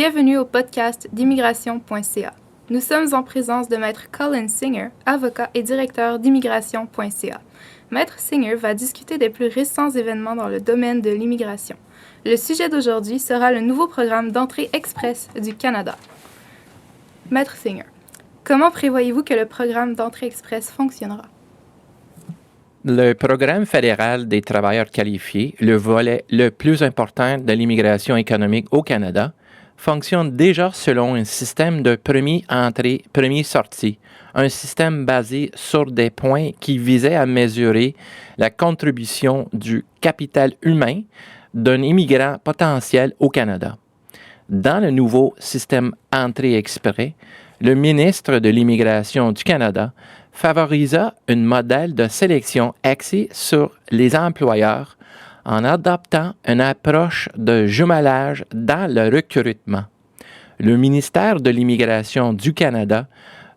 Bienvenue au podcast d'immigration.ca. Nous sommes en présence de Maître Colin Singer, avocat et directeur d'immigration.ca. Maître Singer va discuter des plus récents événements dans le domaine de l'immigration. Le sujet d'aujourd'hui sera le nouveau programme d'entrée express du Canada. Maître Singer, comment prévoyez-vous que le programme d'entrée express fonctionnera? Le programme fédéral des travailleurs qualifiés, le volet le plus important de l'immigration économique au Canada, fonctionne déjà selon un système de premier entrée, premier sortie, un système basé sur des points qui visaient à mesurer la contribution du capital humain d'un immigrant potentiel au Canada. Dans le nouveau système entrée express, le ministre de l'Immigration du Canada favorisa un modèle de sélection axé sur les employeurs en adoptant une approche de jumelage dans le recrutement. Le ministère de l'Immigration du Canada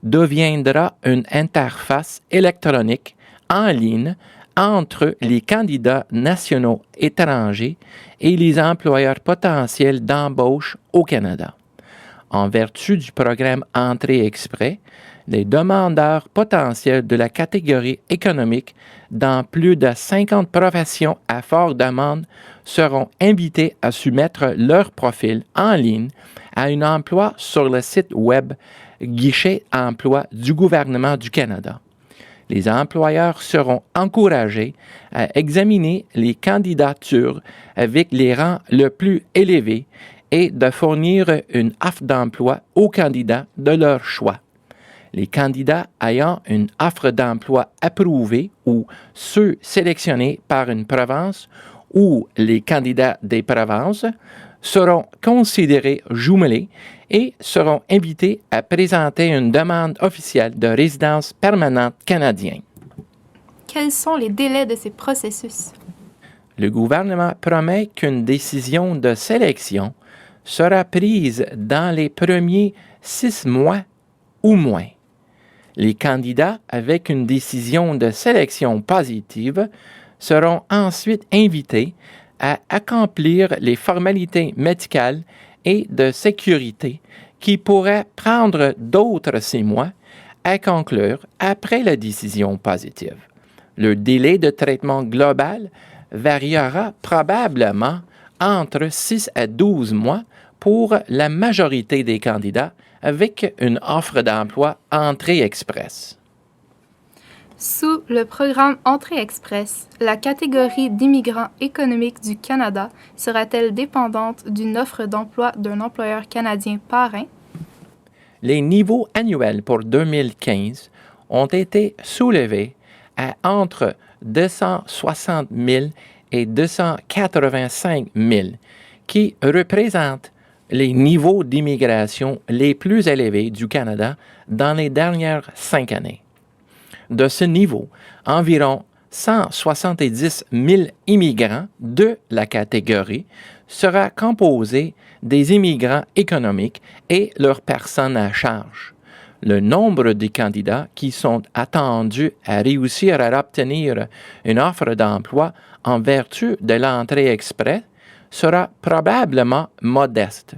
deviendra une interface électronique en ligne entre les candidats nationaux étrangers et les employeurs potentiels d'embauche au Canada. En vertu du programme Entrée Express, les demandeurs potentiels de la catégorie économique dans plus de 50 professions à forte demande seront invités à soumettre leur profil en ligne à un emploi sur le site web Guichet Emploi du gouvernement du Canada. Les employeurs seront encouragés à examiner les candidatures avec les rangs le plus élevés et de fournir une offre d'emploi aux candidats de leur choix. Les candidats ayant une offre d'emploi approuvée ou ceux sélectionnés par une province ou les candidats des provinces seront considérés jumelés et seront invités à présenter une demande officielle de résidence permanente canadienne. Quels sont les délais de ces processus? Le gouvernement promet qu'une décision de sélection sera prise dans les premiers 6 mois ou moins. Les candidats avec une décision de sélection positive seront ensuite invités à accomplir les formalités médicales et de sécurité qui pourraient prendre d'autres 6 mois à conclure après la décision positive. Le délai de traitement global variera probablement entre 6 à 12 mois pour la majorité des candidats avec une offre d'emploi Entrée Express. Sous le programme Entrée Express, la catégorie d'immigrants économiques du Canada sera-t-elle dépendante d'une offre d'emploi d'un employeur canadien parrain? Les niveaux annuels pour 2015 ont été soulevés à entre 260 000 et 285 000, qui représentent les niveaux d'immigration les plus élevés du Canada dans les dernières 5 années. De ce niveau, environ 170 000 immigrants de la catégorie sera composé des immigrants économiques et leurs personnes à charge. Le nombre de candidats qui sont attendus à réussir à obtenir une offre d'emploi en vertu de l'entrée express sera probablement modeste.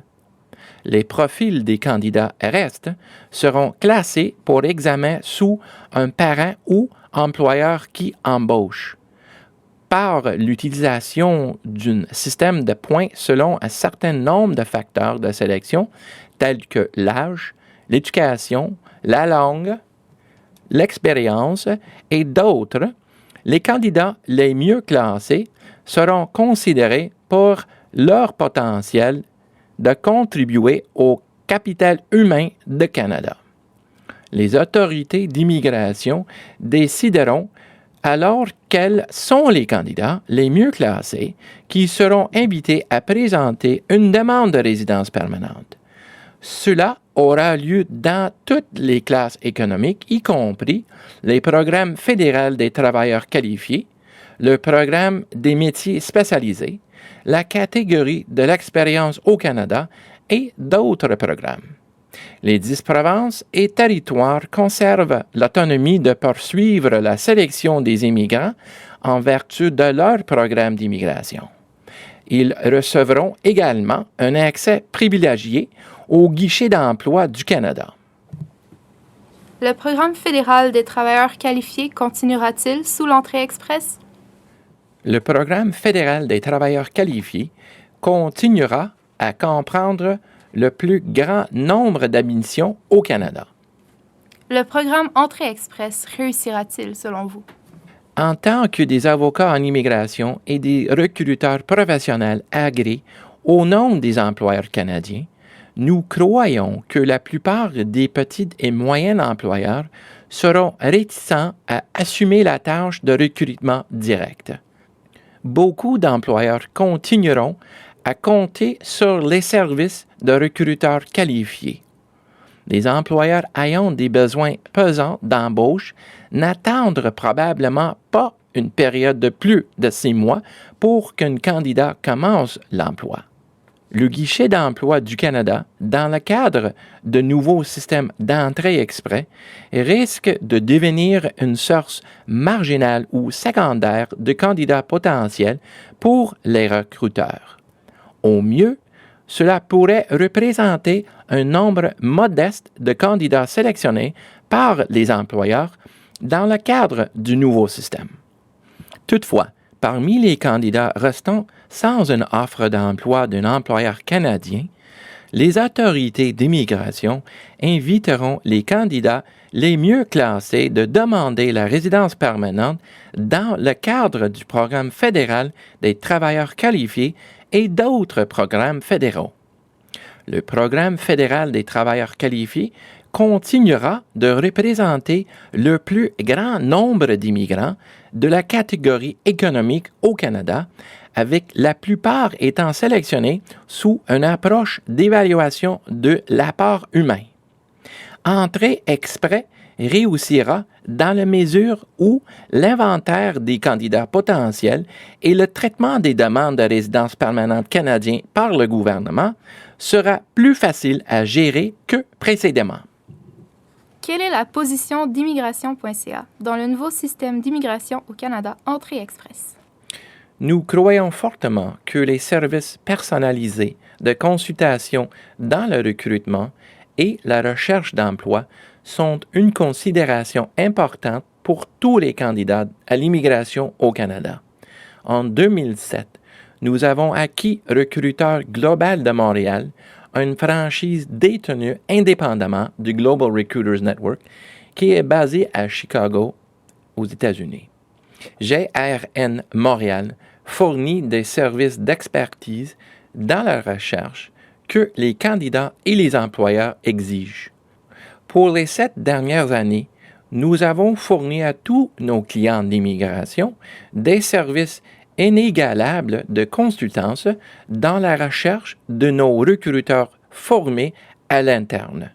Les profils des candidats restes seront classés pour examen sous un parent ou employeur qui embauche, par l'utilisation d'un système de points selon un certain nombre de facteurs de sélection tels que l'âge, l'éducation, la langue, l'expérience et d'autres. Les candidats les mieux classés seront considérés pour leur potentiel de contribuer au capital humain du Canada. Les autorités d'immigration décideront alors quels sont les candidats les mieux classés qui seront invités à présenter une demande de résidence permanente. Cela aura lieu dans toutes les classes économiques, y compris les programmes fédéraux des travailleurs qualifiés, le programme des métiers spécialisés, la catégorie de l'expérience au Canada et d'autres programmes. Les 10 provinces et territoires conservent l'autonomie de poursuivre la sélection des immigrants en vertu de leur programme d'immigration. Ils recevront également un accès privilégié au guichet d'emploi du Canada. Le programme fédéral des travailleurs qualifiés continuera-t-il sous l'entrée express? Le programme fédéral des travailleurs qualifiés continuera à comprendre le plus grand nombre d'admissions au Canada. Le programme Entrée Express réussira-t-il selon vous? En tant que des avocats en immigration et des recruteurs professionnels agréés au nom des employeurs canadiens, nous croyons que la plupart des petits et moyens employeurs seront réticents à assumer la tâche de recrutement direct. Beaucoup d'employeurs continueront à compter sur les services de recruteurs qualifiés. Les employeurs ayant des besoins pesants d'embauche n'attendent probablement pas une période de plus de 6 mois pour qu'un candidat commence l'emploi. Le guichet d'emploi du Canada, dans le cadre de nouveaux systèmes d'entrée exprès, risque de devenir une source marginale ou secondaire de candidats potentiels pour les recruteurs. Au mieux, cela pourrait représenter un nombre modeste de candidats sélectionnés par les employeurs dans le cadre du nouveau système. Toutefois, parmi les candidats restants sans une offre d'emploi d'un employeur canadien, les autorités d'immigration inviteront les candidats les mieux classés de demander la résidence permanente dans le cadre du programme fédéral des travailleurs qualifiés et d'autres programmes fédéraux. Le programme fédéral des travailleurs qualifiés continuera de représenter le plus grand nombre d'immigrants de la catégorie économique au Canada, avec la plupart étant sélectionnés sous une approche d'évaluation de l'apport humain. Entrée exprès réussira dans la mesure où l'inventaire des candidats potentiels et le traitement des demandes de résidence permanente canadiens par le gouvernement sera plus facile à gérer que précédemment. Quelle est la position d'immigration.ca dans le nouveau système d'immigration au Canada Entrée Express? Nous croyons fortement que les services personnalisés de consultation dans le recrutement et la recherche d'emploi sont une considération importante pour tous les candidats à l'immigration au Canada. En 2007, nous avons acquis Recruteur Global de Montréal, une franchise détenue indépendamment du Global Recruiters Network qui est basée à Chicago, aux États-Unis. GRN Montréal fournit des services d'expertise dans la recherche que les candidats et les employeurs exigent. Pour les 7 dernières années, nous avons fourni à tous nos clients d'immigration des services inégalables de consultance dans la recherche de nos recruteurs formés à l'interne.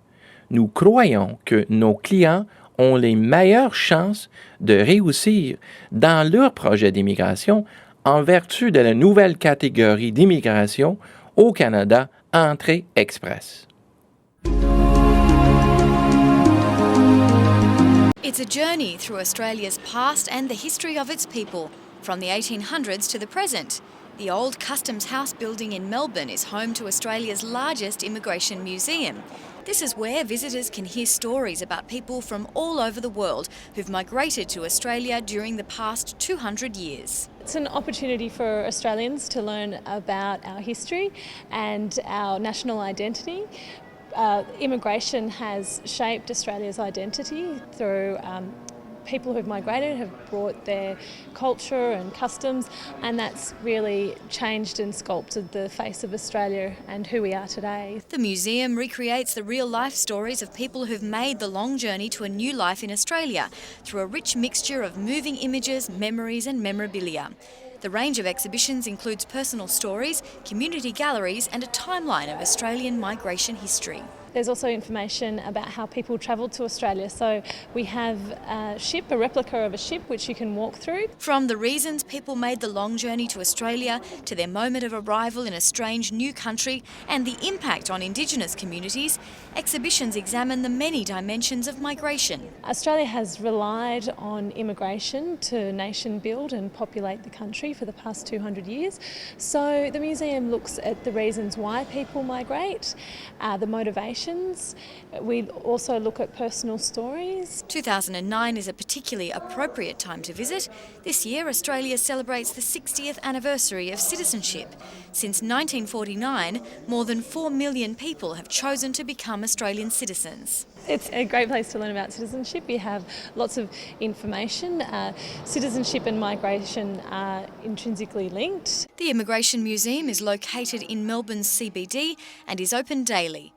Nous croyons que nos clients ont les meilleures chances de réussir dans leur projet d'immigration en vertu de la nouvelle catégorie d'immigration au Canada Entrée Express. It's a journey through Australia's past and the history of its people, from the 1800s to the present. The old Customs House building in Melbourne is home to Australia's largest immigration museum. This is where visitors can hear stories about people from all over the world who've migrated to Australia during the past 200 years. It's an opportunity for Australians to learn about our history and our national identity. Immigration has shaped Australia's identity through people who've migrated have brought their culture and customs, and that's really changed and sculpted the face of Australia and who we are today. The museum recreates the real-life stories of people who've made the long journey to a new life in Australia through a rich mixture of moving images, memories and memorabilia. The range of exhibitions includes personal stories, community galleries and a timeline of Australian migration history. There's also information about how people travelled to Australia. So we have a ship, a replica of a ship, which you can walk through. From the reasons people made the long journey to Australia to their moment of arrival in a strange new country and the impact on Indigenous communities, exhibitions examine the many dimensions of migration. Australia has relied on immigration to nation build and populate the country for the past 200 years. So the museum looks at the reasons why people migrate, the motivations. We also look at personal stories. 2009 is a particularly appropriate time to visit. This year, Australia celebrates the 60th anniversary of citizenship. Since 1949, more than 4 million people have chosen to become Australian citizens. It's a great place to learn about citizenship. You have lots of information. Citizenship and migration are intrinsically linked. The Immigration Museum is located in Melbourne's CBD and is open daily.